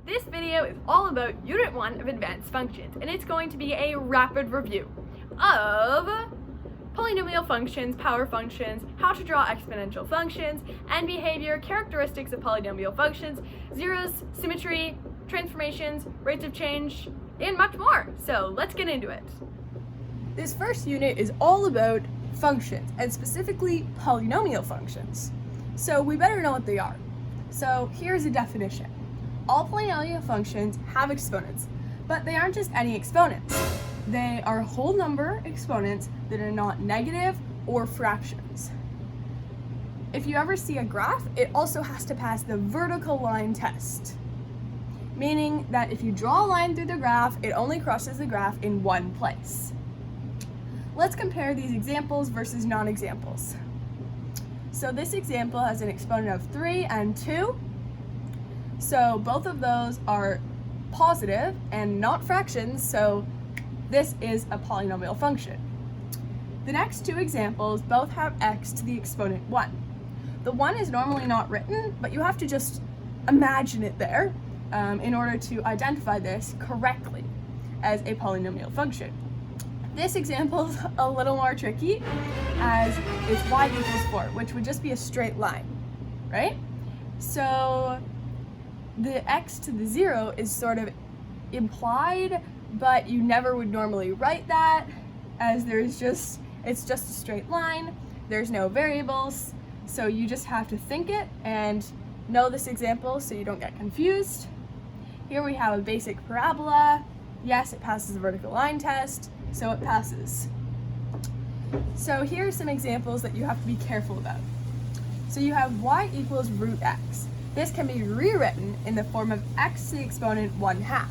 This video is all about Unit 1 of Advanced Functions, and it's going to be a rapid review of polynomial functions, power functions, how to draw exponential functions, and behavior, characteristics of polynomial functions, zeros, symmetry, transformations, rates of change, and much more. So let's get into it. This first unit is all about functions, and specifically polynomial functions. So we better know what they are. So here's a definition. All polynomial functions have exponents, but they aren't just any exponents. They are whole number exponents that are not negative or fractions. If you ever see a graph, it also has to pass the vertical line test, meaning that if you draw a line through the graph, it only crosses the graph in one place. Let's compare these examples versus non-examples. So this example has an exponent of 3 and 2. So both of those are positive and not fractions, so this is a polynomial function. The next two examples both have x to the exponent 1. The 1 is normally not written, but you have to just imagine it there in order to identify this correctly as a polynomial function. This example is a little more tricky, as it's y equals 4, which would just be a straight line, right? So the x to the 0 is sort of implied, but you never would normally write that, as it's just a straight line, there's no variables, so you just have to think it and know this example so you don't get confused. Here we have a basic parabola. Yes, it passes the vertical line test, so it passes. So here are some examples that you have to be careful about. So you have y equals root x. This can be rewritten in the form of x to the exponent 1/2.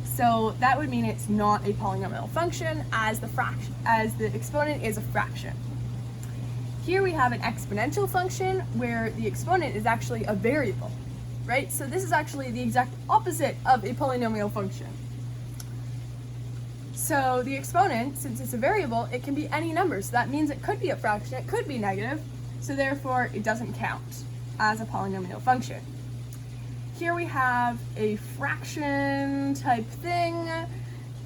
So that would mean it's not a polynomial function, as the exponent is a fraction. Here we have an exponential function where the exponent is actually a variable, right? So this is actually the exact opposite of a polynomial function. So the exponent, since it's a variable, it can be any number. So that means it could be a fraction, it could be negative, so therefore it doesn't count as a polynomial function. Here we have a fraction type thing,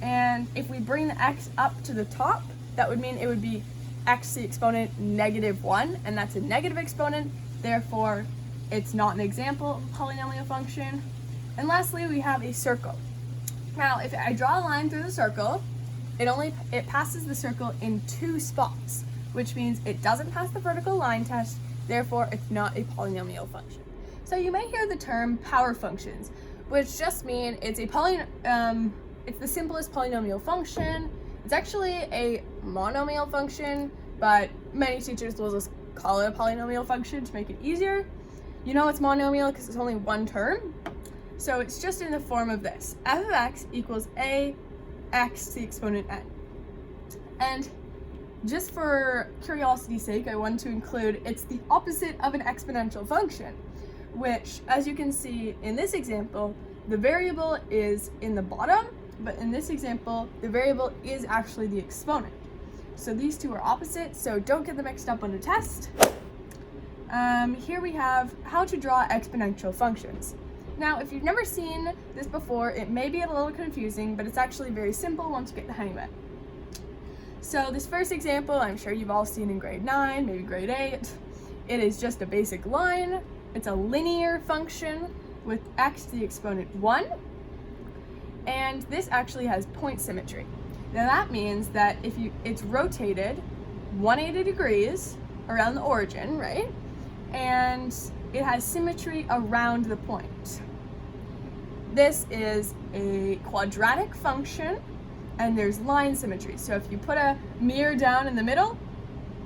and if we bring the x up to the top, that would mean it would be x to the exponent -1, and that's a negative exponent, therefore it's not an example of a polynomial function. And lastly, we have a circle. Now, if I draw a line through the circle, it passes the circle in 2 spots, which means it doesn't pass the vertical line test, therefore it's not a polynomial function. So you may hear the term power functions, which just mean it's the simplest polynomial function. It's actually a monomial function, but many teachers will just call it a polynomial function to make it easier. You know it's monomial because it's only one term. So it's just in the form of this. F of x equals a x to the exponent n. And just for curiosity's sake, I want to include it's the opposite of an exponential function, which, as you can see in this example, the variable is in the bottom, but in this example, the variable is actually the exponent. So these two are opposite, so don't get them mixed up on the test. Here we have how to draw exponential functions. Now, if you've never seen this before, it may be a little confusing, but it's actually very simple once you get the hang of it. So this first example, I'm sure you've all seen in grade 9, maybe grade 8. It is just a basic line. It's a linear function with x to the exponent 1. And this actually has point symmetry. Now that means that if it's rotated 180 degrees around the origin, right? And it has symmetry around the point. This is a quadratic function, and there's line symmetry. So if you put a mirror down in the middle,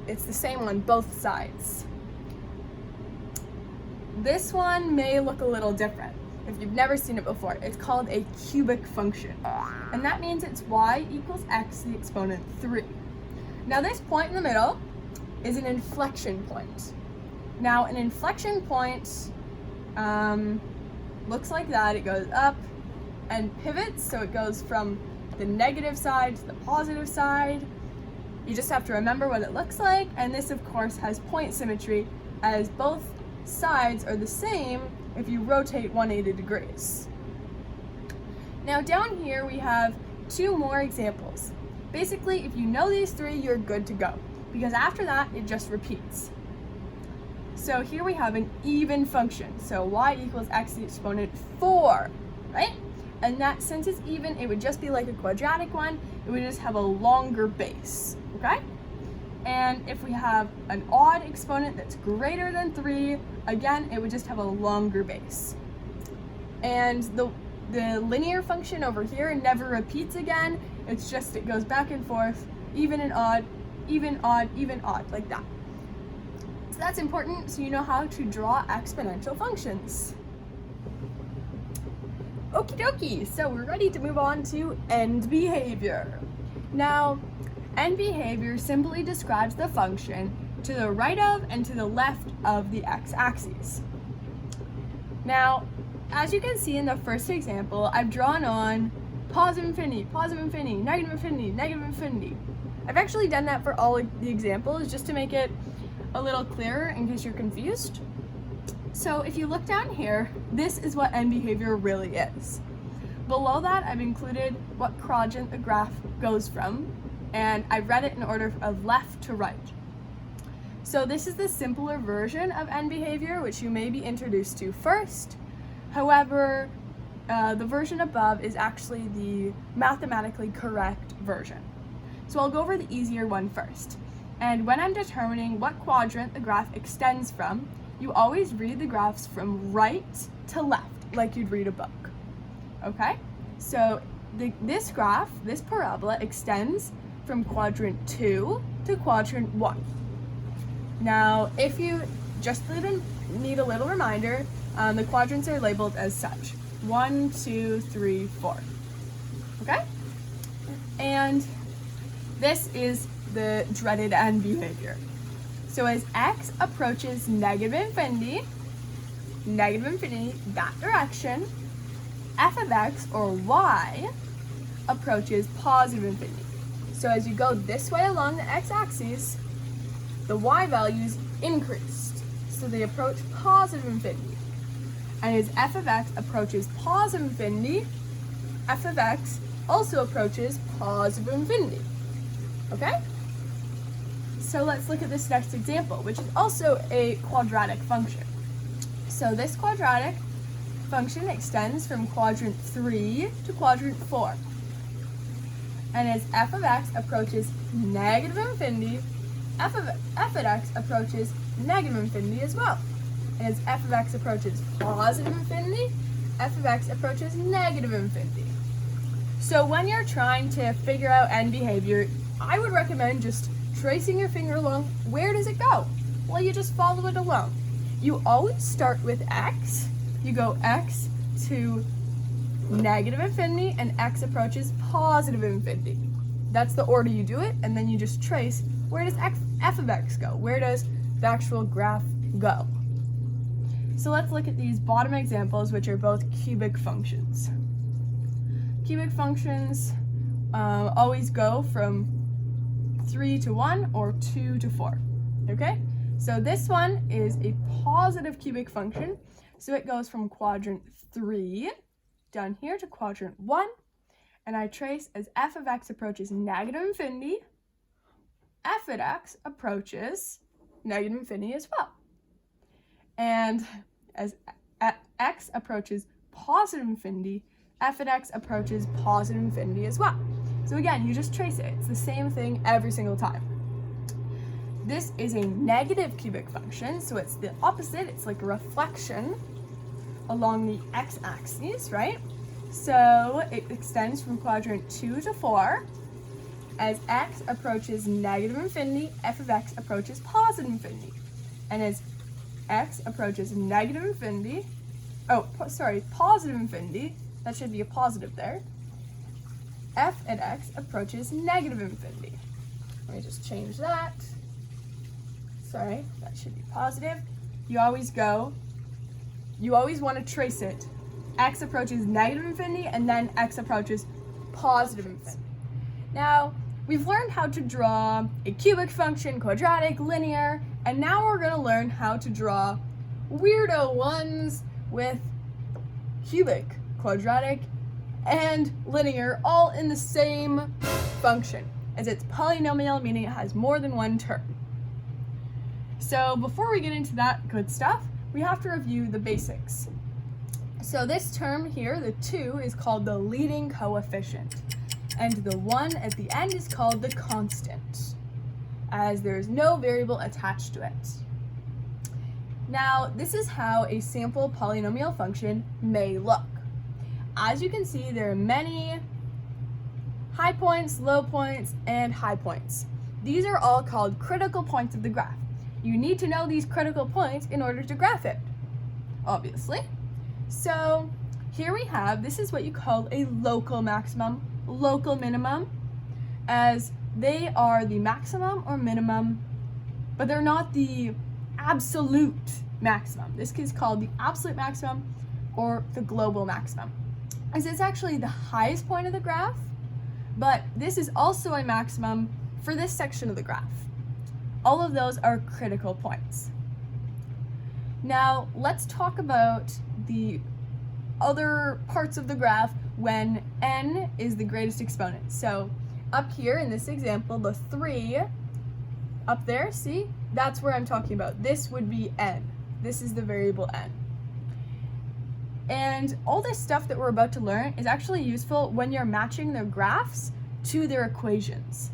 it's the same on both sides. This one may look a little different if you've never seen it before. It's called a cubic function, and that means it's y equals x to the exponent 3. Now this point in the middle is an inflection point. Now an inflection point looks like that. It goes up and pivots, so it goes from the negative side to the positive side. You just have to remember what it looks like, and this of course has point symmetry, as both sides are the same if you rotate 180 degrees. Now down here we have two more examples. Basically, if you know these three, you're good to go, because after that, it just repeats. So here we have an even function. So y equals x to the exponent 4, right? And that, since it's even, it would just be like a quadratic one. It would just have a longer base, okay? And if we have an odd exponent that's greater than 3, again, it would just have a longer base. And the linear function over here never repeats again. It's just, it goes back and forth, even and odd, even odd, even odd, like that. So that's important, so you know how to draw exponential functions. Okie dokie, so we're ready to move on to end behavior. Now, end behavior simply describes the function to the right of and to the left of the x-axis. Now, as you can see in the first example, I've drawn on positive infinity, negative infinity, negative infinity. I've actually done that for all of the examples just to make it a little clearer in case you're confused. So if you look down here, this is what end behavior really is. Below that, I've included what quadrant the graph goes from, and I've read it in order of left to right. So this is the simpler version of end behavior, which you may be introduced to first. However, the version above is actually the mathematically correct version. So I'll go over the easier one first. And when I'm determining what quadrant the graph extends from, you always read the graphs from right to left, like you'd read a book. Okay? So this graph, this parabola, extends from quadrant 2 to quadrant 1. Now, if you just need a little reminder, the quadrants are labeled as such. 1, 2, 3, 4. Okay? And this is the dreaded end behavior. So as x approaches negative infinity, that direction, f of x, or y, approaches positive infinity. So as you go this way along the x-axis, the y values increased. So they approach positive infinity. And as f of x approaches positive infinity, f of x also approaches positive infinity. Okay? So let's look at this next example, which is also a quadratic function. So this quadratic function extends from quadrant 3 to quadrant 4. And as f of x approaches negative infinity, f of x approaches negative infinity as well. And as f of x approaches positive infinity, f of x approaches negative infinity. So when you're trying to figure out end behavior, I would recommend just tracing your finger along. Where does it go? Well, you just follow it along. You always start with x. You go x to negative infinity, and x approaches positive infinity. That's the order you do it, and then you just trace, where does f of x go? Where does the actual graph go? So let's look at these bottom examples, which are both cubic functions. Cubic functions always go from 3 to 1 or 2 to 4, okay? So this one is a positive cubic function, so it goes from quadrant 3 down here to quadrant 1, and I trace as f of x approaches negative infinity, f of x approaches negative infinity as well. And as x approaches positive infinity, f of x approaches positive infinity as well. So again, you just trace it. It's the same thing every single time. This is a negative cubic function, so it's the opposite. It's like a reflection along the x-axis, right? So it extends from quadrant 2 to 4. As x approaches negative infinity, f of x approaches positive infinity. And as x approaches negative infinity, positive infinity, that should be a positive there, f at x approaches negative infinity. Let me just change that. Sorry, that should be positive. You always want to trace it. X approaches negative infinity, and then x approaches positive infinity. Now, we've learned how to draw a cubic function, quadratic, linear, and now we're going to learn how to draw weirdo ones with cubic, quadratic, and linear all in the same function, as it's polynomial, meaning it has more than one term. So before we get into that good stuff, we have to review the basics. So this term here, the 2, is called the leading coefficient, and the 1 at the end is called the constant, as there is no variable attached to it. Now, this is how a sample polynomial function may look. As you can see, there are many high points, low points, and high points. These are all called critical points of the graph. You need to know these critical points in order to graph it, obviously. So here we have, this is what you call a local maximum, local minimum, as they are the maximum or minimum, but they're not the absolute maximum. This is called the absolute maximum or the global maximum, as it's actually the highest point of the graph, but this is also a maximum for this section of the graph. All of those are critical points. Now, let's talk about the other parts of the graph when n is the greatest exponent. So up here in this example, the 3 up there, see? That's where I'm talking about. This would be n. This is the variable n. And all this stuff that we're about to learn is actually useful when you're matching their graphs to their equations,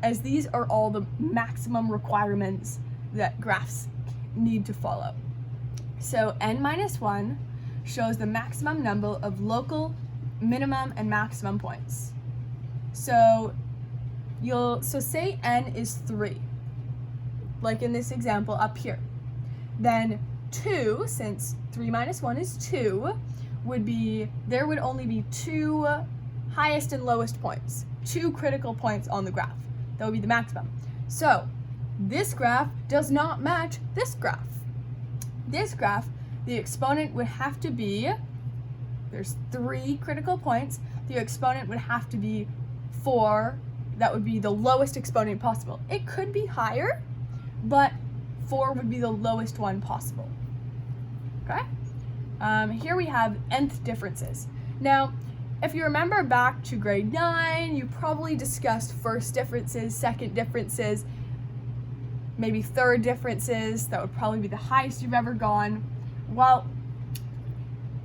as these are all the maximum requirements that graphs need to follow. So n minus 1 shows the maximum number of local, minimum, and maximum points. So say n is 3, like in this example up here. Then 2, since 3 minus 1 is 2, there would only be 2 highest and lowest points, 2 critical points on the graph. That would be the maximum. So this graph does not match this graph. This graph, the exponent would have to be, there's 3 critical points, the exponent would have to be 4. That would be the lowest exponent possible. It could be higher, but 4 would be the lowest one possible. Okay? Here we have nth differences. Now, if you remember back to grade 9, you probably discussed first differences, second differences, maybe third differences. That would probably be the highest you've ever gone. Well,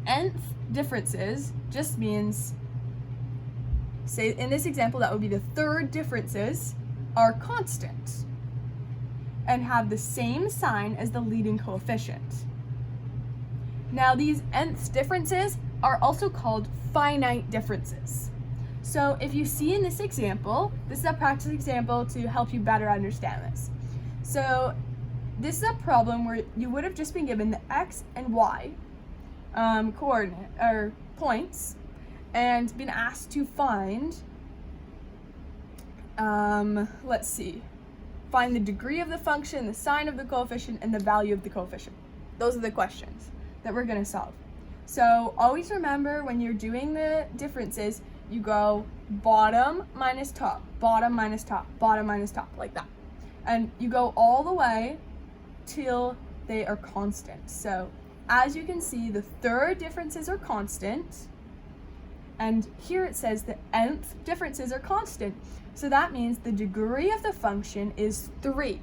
nth differences just means, say in this example, that would be the third differences are constant and have the same sign as the leading coefficient. Now, these nth differences are also called finite differences. So if you see in this example, this is a practice example to help you better understand this. So this is a problem where you would have just been given the x and y coordinate or points and been asked to find, find the degree of the function, the sign of the coefficient, and the value of the coefficient. Those are the questions that we're going to solve. So always remember, when you're doing the differences, you go bottom minus top, bottom minus top, bottom minus top, like that. And you go all the way till they are constant. So as you can see, the third differences are constant, and here it says the nth differences are constant. So that means the degree of the function is 3.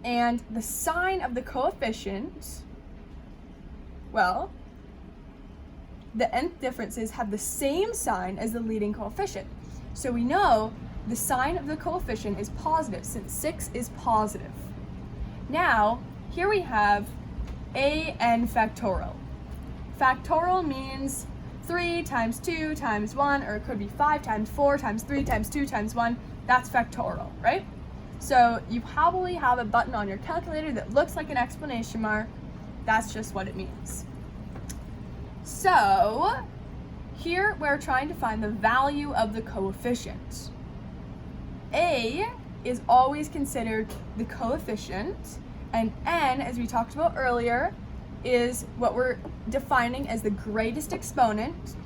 And the sign of the coefficient, well, the nth differences have the same sign as the leading coefficient. So we know the sign of the coefficient is positive, since 6 is positive. Now, here we have an factorial. Factorial means 3 times 2 times 1, or it could be 5 times 4 times 3 times 2 times 1. That's factorial, right? So you probably have a button on your calculator that looks like an exclamation mark. That's just what it means. So here we're trying to find the value of the coefficient. A is always considered the coefficient, and n, as we talked about earlier, is what we're defining as the greatest exponent,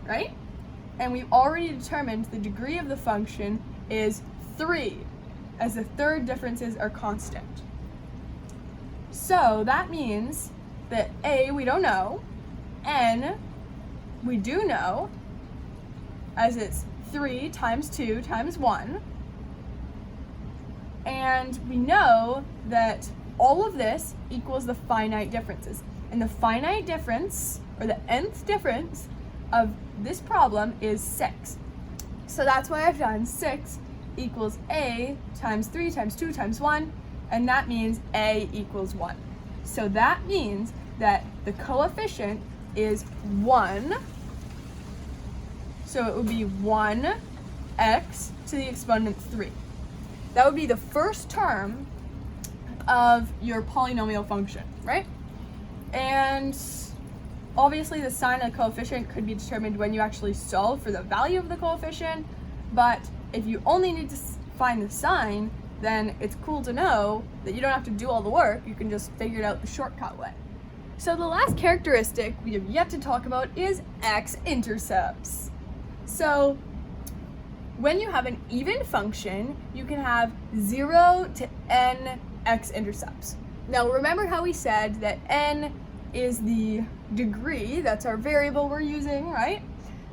right? And we've already determined the degree of the function is 3, as the third differences are constant. So that means that A, we don't know, N, we do know, as it's 3 times 2 times 1. And we know that all of this equals the finite differences. And the finite difference, or the nth difference of this problem is 6. So that's why I've done 6 equals A times 3 times 2 times 1, and that means A equals 1. So that means that the coefficient is 1. So it would be 1x to the exponent 3. That would be the first term of your polynomial function, right? And obviously the sign of the coefficient could be determined when you actually solve for the value of the coefficient, but if you only need to find the sign, then it's cool to know that you don't have to do all the work, you can just figure it out the shortcut way. So the last characteristic we have yet to talk about is x-intercepts. So when you have an even function, you can have 0 to n x-intercepts. Now remember how we said that n is the degree, that's our variable we're using, right?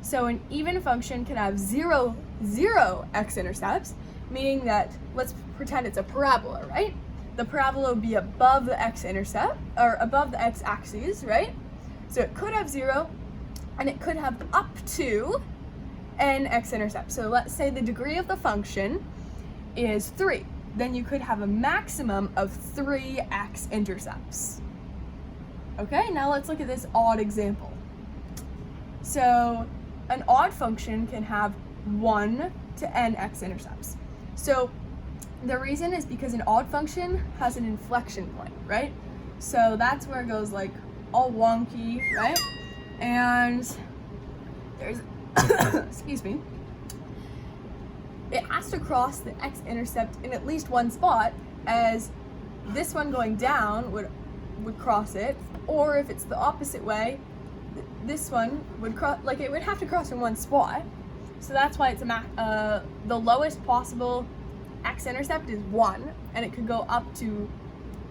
So an even function can have 0 x-intercepts, meaning that, let's pretend it's a parabola, right? The parabola would be above the x-intercept, or above the x-axis, right? So it could have 0, and it could have up to n x-intercepts. So let's say the degree of the function is 3. Then you could have a maximum of 3 x-intercepts. Okay, now let's look at this odd example. So an odd function can have 1 to n x-intercepts. So the reason is because an odd function has an inflection point, right? So that's where it goes like all wonky, right? And there's, excuse me, it has to cross the x-intercept in at least one spot, as this one going down would cross it, or if it's the opposite way, this one would cross, like it would have to cross in one spot. So that's why it's the lowest possible x-intercept is 1, and it could go up to,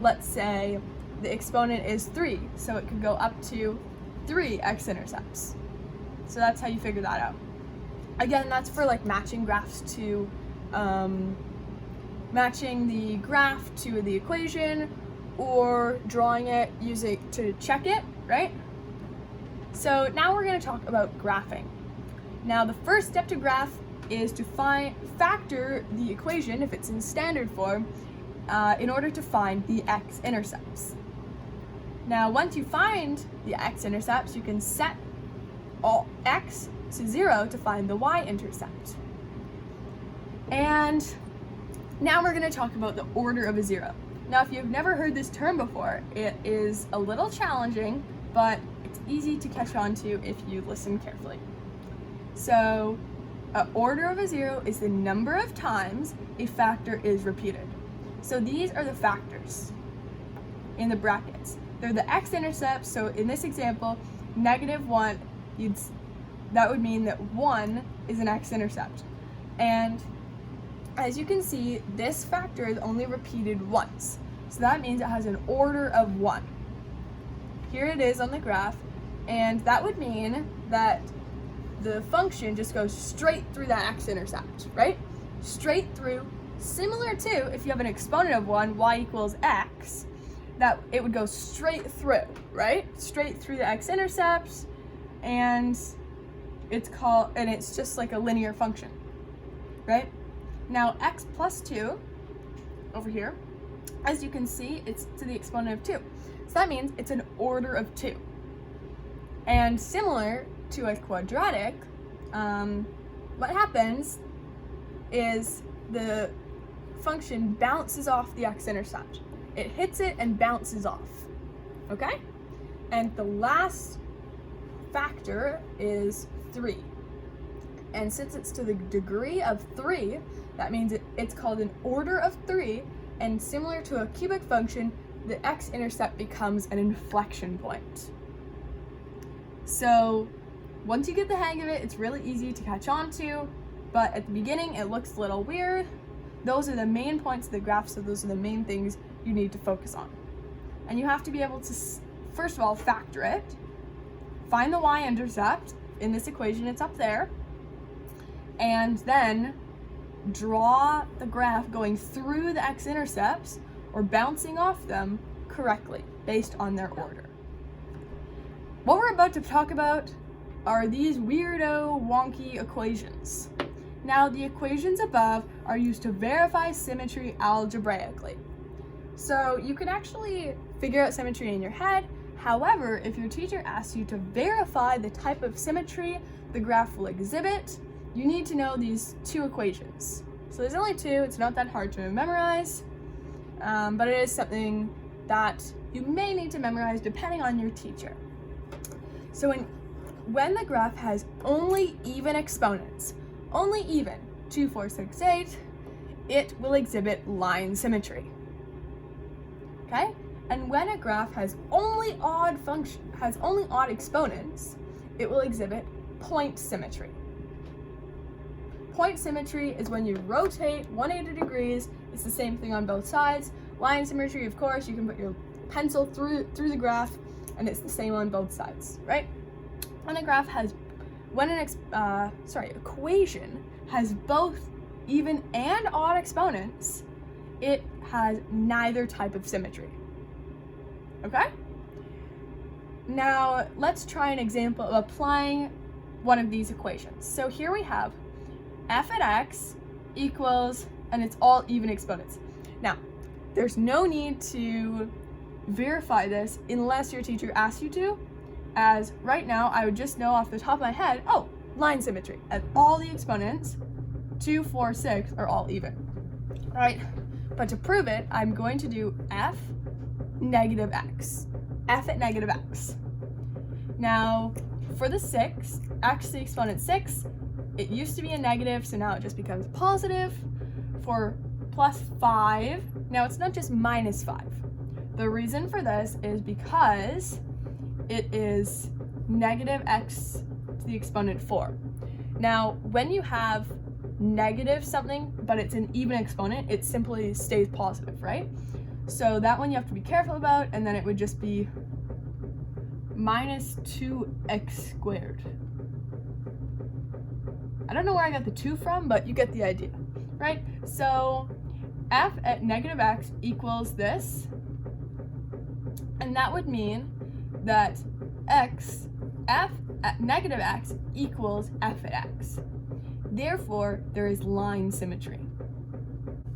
let's say the exponent is 3, so it could go up to 3 x-intercepts. So that's how you figure that out. Again, that's for like matching graphs to, matching the graph to the equation, or drawing it, using to check it, right? So now we're going to talk about graphing. Now the first step to graph is to factor the equation, if it's in standard form, in order to find the x-intercepts. Now once you find the x-intercepts, you can set all x to 0 to find the y-intercept. And now we're going to talk about the order of a 0. Now if you've never heard this term before, it is a little challenging, but it's easy to catch on to if you listen carefully. So an order of a 0 is the number of times a factor is repeated. So these are the factors in the brackets. They're the x-intercepts, so in this example, -1, that would mean that 1 is an x-intercept. And as you can see, this factor is only repeated once. So that means it has an order of 1. Here it is on the graph, and that would mean that the function just goes straight through that x-intercept, right? Straight through, similar to if you have an exponent of 1, y equals x, that it would go straight through, right? Straight through the x-intercepts, and it's just like a linear function, right? Now x plus 2 over here, as you can see, it's to the exponent of 2. So that means it's an order of 2. And similar to a quadratic, what happens is the function bounces off the x-intercept. It hits it and bounces off, okay? And the last factor is 3. And since it's to the degree of 3, that means it's called an order of 3, and similar to a cubic function, the x-intercept becomes an inflection point. So once you get the hang of it, it's really easy to catch on to, but at the beginning it looks a little weird. Those are the main points of the graph, so those are the main things you need to focus on. and you have to be able to, first of all, factor it, find the y-intercept. In this equation, it's up there, and then draw the graph going through the x-intercepts or bouncing off them correctly based on their order. What we're about to talk about are these weirdo, wonky equations. Now, the equations above are used to verify symmetry algebraically. So you can actually figure out symmetry in your head. However, if your teacher asks you to verify the type of symmetry the graph will exhibit, you need to know these two equations. So there's only two, it's not that hard to memorize, but it is something that you may need to memorize depending on your teacher. So when the graph has only even exponents, only even 2, 4, 6, 8, it will exhibit line symmetry. Okay? And when a graph has only odd exponents, it will exhibit point symmetry. Point symmetry is when you rotate 180 degrees, it's the same thing on both sides. Line symmetry, of course, you can put your pencil through the graph and it's the same on both sides, right? When a graph has, equation has both even and odd exponents, it has neither type of symmetry. Okay? Now, let's try an example of applying one of these equations. So here we have f at x equals, and it's all even exponents. Now, there's no need to verify this unless your teacher asks you to, as right now I would just know off the top of my head, oh, line symmetry, and all the exponents, 2, 4, 6, are all even, right? But to prove it, I'm going to do f negative x, f at negative x. Now, for the 6, x to the exponent 6, it used to be a negative, so now it just becomes positive. For plus 5, now it's not just minus 5. The reason for this is because it is negative x to the exponent 4. Now, when you have negative something, but it's an even exponent, it simply stays positive, right? So that one you have to be careful about, and then it would just be minus 2x squared. I don't know where I got the 2 from, but you get the idea, right? So f at negative x equals this, and that would mean that f at negative x equals f at x. Therefore, there is line symmetry.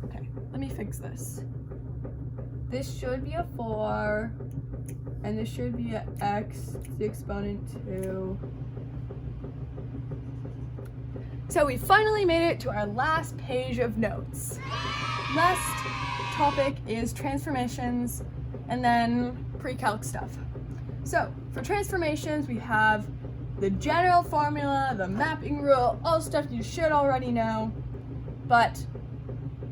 Okay, let me fix this. This should be a 4, and this should be a x to the exponent 2. So we finally made it to our last page of notes. Last topic is transformations, and then pre-calc stuff. So for transformations, we have the general formula, the mapping rule, all stuff you should already know, but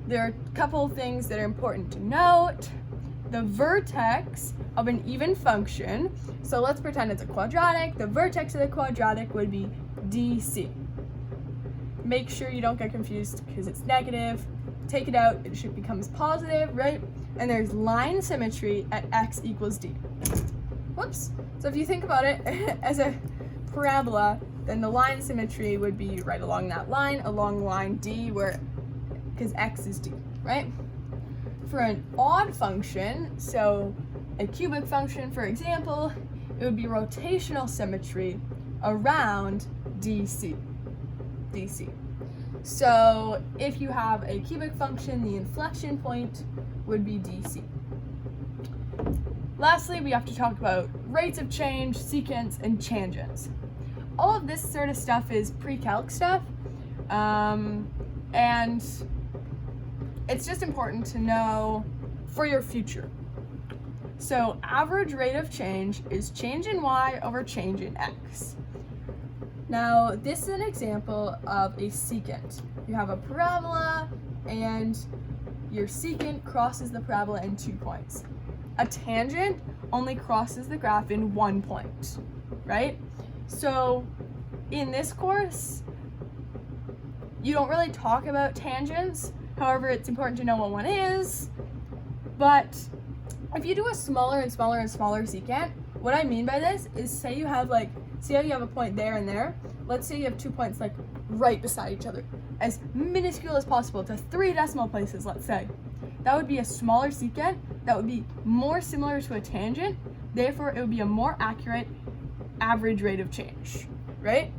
there are a couple of things that are important to note. The vertex of an even function, so let's pretend it's a quadratic, the vertex of the quadratic would be DC. Make sure you don't get confused because it's negative. Take it out, it should becomes positive, right? And there's line symmetry at x equals d. Whoops. So if you think about it as a parabola, then the line symmetry would be right along that line, along line d, where, because x is d, right? For an odd function, so a cubic function, for example, it would be rotational symmetry around DC. So if you have a cubic function, the inflection point would be DC. Lastly, we have to talk about rates of change, secants, and tangents. All of this sort of stuff is pre-calc stuff, and it's just important to know for your future. So average rate of change is change in y over change in x. Now, this is an example of a secant. You have a parabola, and your secant crosses the parabola in 2 points. A tangent only crosses the graph in 1 point, right? So in this course, you don't really talk about tangents. However, it's important to know what one is. But if you do a smaller and smaller and smaller secant, what I mean by this is say you have see how you have a point there and there? Let's say you have 2 points like right beside each other, as minuscule as possible to 3 decimal places, let's say. That would be a smaller secant that would be more similar to a tangent, therefore it would be a more accurate average rate of change, right?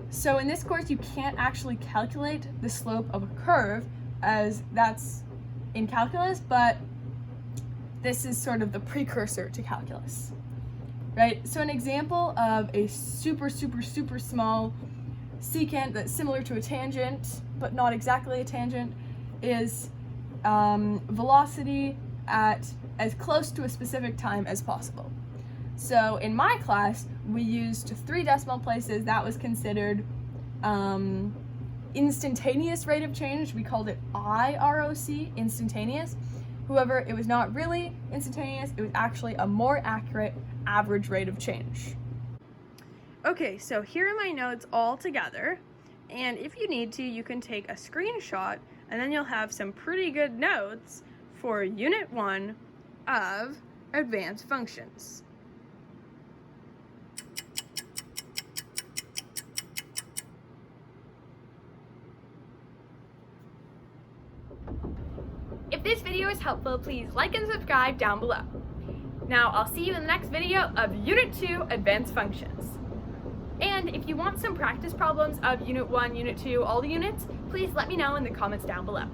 So in this course, you can't actually calculate the slope of a curve, as that's in calculus, but this is sort of the precursor to calculus, right? So an example of a super, super, super small secant that's similar to a tangent, but not exactly a tangent, is velocity at as close to a specific time as possible. So in my class, we used 3 decimal places. That was considered instantaneous rate of change. We called it IROC, instantaneous. However, it was not really instantaneous. It was actually a more accurate average rate of change. Okay, so here are my notes all together. And if you need to, you can take a screenshot, and then you'll have some pretty good notes for Unit 1 of Advanced Functions. If this video is helpful, please like and subscribe down below. Now, I'll see you in the next video of Unit 2, Advanced Functions. And if you want some practice problems of Unit 1, Unit 2, all the units, please let me know in the comments down below.